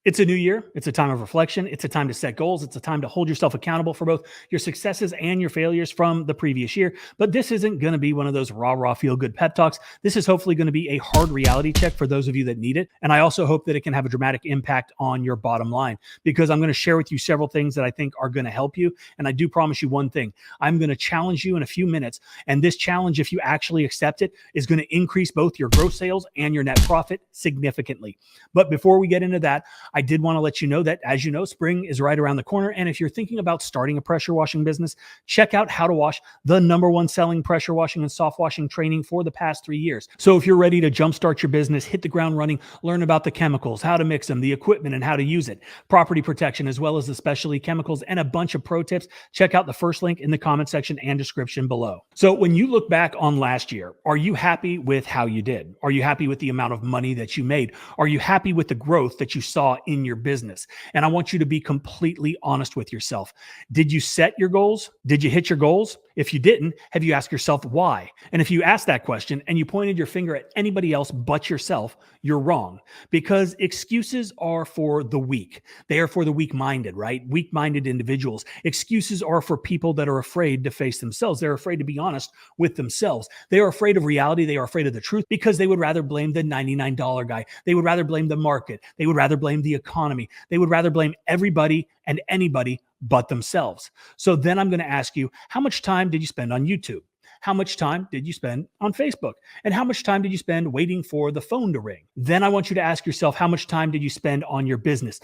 It's a new year. It's a time of reflection. It's a time to set goals. It's a time to hold yourself accountable for both your successes and your failures from the previous year. But this isn't going to be one of those rah, feel good pep talks. This is hopefully going to be a hard reality check for those of you that need it. And I also hope that it can have a dramatic impact on your bottom line, because I'm going to share with you several things that I think are going to help you. And I do promise you one thing. I'm going to challenge you in a few minutes. And this challenge, if you actually accept it, is going to increase both your gross sales and your net profit significantly. But before we get into that, I did want to let you know that, as you know, spring is right around the corner. And if you're thinking about starting a pressure washing business, check out How to Wash, the #1 selling pressure washing and soft washing training for the past 3 years. So if you're ready to jumpstart your business, hit the ground running, learn about the chemicals, how to mix them, the equipment and how to use it, property protection, as well as the specialty chemicals and a bunch of pro tips, check out the first link in the comment section and description below. So when you look back on last year, are you happy with how you did? Are you happy with the amount of money that you made? Are you happy with the growth that you saw in your business? And I want you to be completely honest with yourself. Did you set your goals? Did you hit your goals? If you didn't, have you asked yourself why? And if you asked that question and you pointed your finger at anybody else but yourself, you're wrong, because excuses are for the weak. They are for the weak-minded, right? Weak-minded individuals. Excuses are for people that are afraid to face themselves. They're afraid to be honest with themselves. They are afraid of reality. They are afraid of the truth because they would rather blame the $99 guy. They would rather blame the market. They would rather blame the economy. They would rather blame everybody and anybody but themselves. So then I'm going to ask you, how much time did you spend on YouTube? How much time did you spend on Facebook? And how much time did you spend waiting for the phone to ring? Then I want you to ask yourself, how much time did you spend on your business?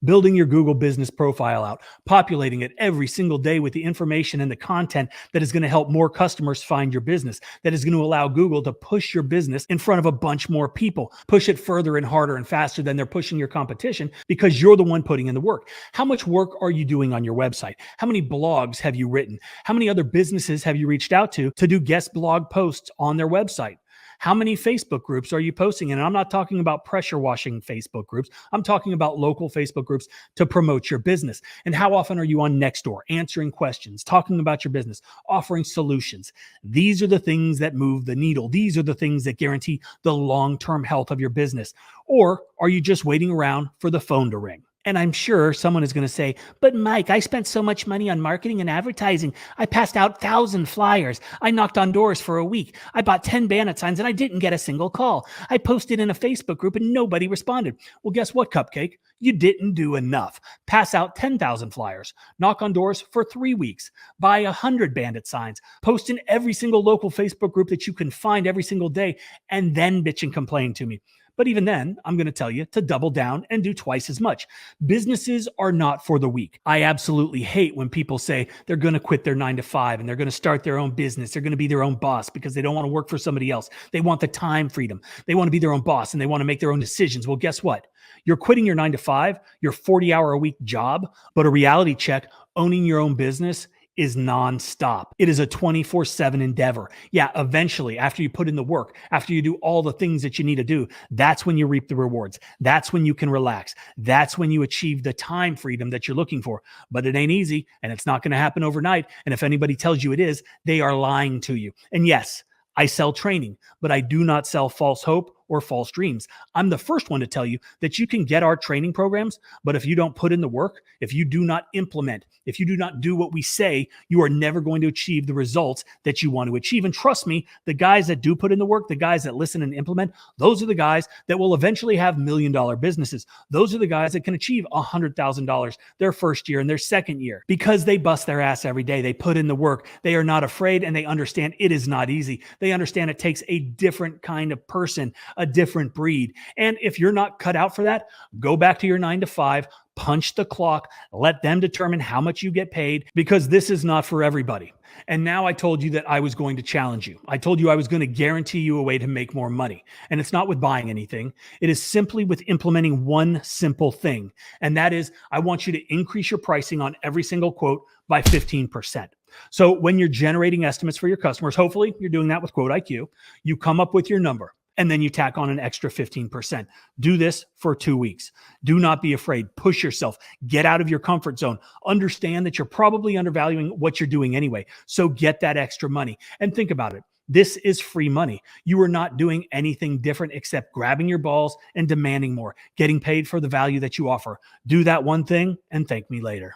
Building your Google business profile out, populating it every single day with the information and the content that is going to help more customers find your business, that is going to allow Google to push your business in front of a bunch more people, push it further and harder and faster than they're pushing your competition, because you're the one putting in the work. How much work are you doing on your website? How many blogs have you written? How many other businesses have you reached out to do guest blog posts on their website? How many Facebook groups are you posting in? And I'm not talking about pressure washing Facebook groups. I'm talking about local Facebook groups to promote your business. And how often are you on Nextdoor, answering questions, talking about your business, offering solutions? These are the things that move the needle. These are the things that guarantee the long-term health of your business. Or are you just waiting around for the phone to ring? And I'm sure someone is going to say, but Mike, I spent so much money on marketing and advertising. I passed out 1,000 flyers. I knocked on doors for a week. I bought 10 Banner signs and I didn't get a single call. I posted in a Facebook group and nobody responded. Well, guess what, Cupcake? You didn't do enough. Pass out 10,000 flyers. Knock on doors for 3 weeks. Buy 100 Bandit signs. Post in every single local Facebook group that you can find every single day, and then bitch and complain to me. But even then, I'm going to tell you to double down and do twice as much. Businesses are not for the weak. I absolutely hate when people say they're going to quit their 9 to 5 and they're going to start their own business. They're going to be their own boss because they don't want to work for somebody else. They want the time freedom. They want to be their own boss and they want to make their own decisions. Well, guess what? You're quitting your 9 to 5, your 40-hour-a-week job, but a reality check, owning your own business is nonstop. It is a 24/7 endeavor. Yeah, eventually, after you put in the work, after you do all the things that you need to do, that's when you reap the rewards. That's when you can relax. That's when you achieve the time freedom that you're looking for. But it ain't easy, and it's not going to happen overnight. And if anybody tells you it is, they are lying to you. And yes, I sell training, but I do not sell false hope or false dreams. I'm the first one to tell you that you can get our training programs, but if you don't put in the work, if you do not implement, if you do not do what we say, you are never going to achieve the results that you want to achieve. And trust me, the guys that do put in the work, the guys that listen and implement, those are the guys that will eventually have $1,000,000 businesses. Those are the guys that can achieve $100,000 their first year and their second year because they bust their ass every day. They put in the work. They are not afraid and they understand it is not easy. They understand it takes a different kind of person, a different breed. And if you're not cut out for that, go back to your 9 to 5, punch the clock, let them determine how much you get paid, because this is not for everybody. And now I told you that I was going to challenge you. I told you I was going to guarantee you a way to make more money. And it's not with buying anything. It is simply with implementing one simple thing. And that is, I want you to increase your pricing on every single quote by 15%. So when you're generating estimates for your customers, hopefully you're doing that with Quote IQ, you come up with your number. And then you tack on an extra 15%. Do this for 2 weeks. Do not be afraid. Push yourself. Get out of your comfort zone. Understand that you're probably undervaluing what you're doing anyway. So get that extra money. And think about it. This is free money. You are not doing anything different except grabbing your balls and demanding more, getting paid for the value that you offer. Do that one thing and thank me later.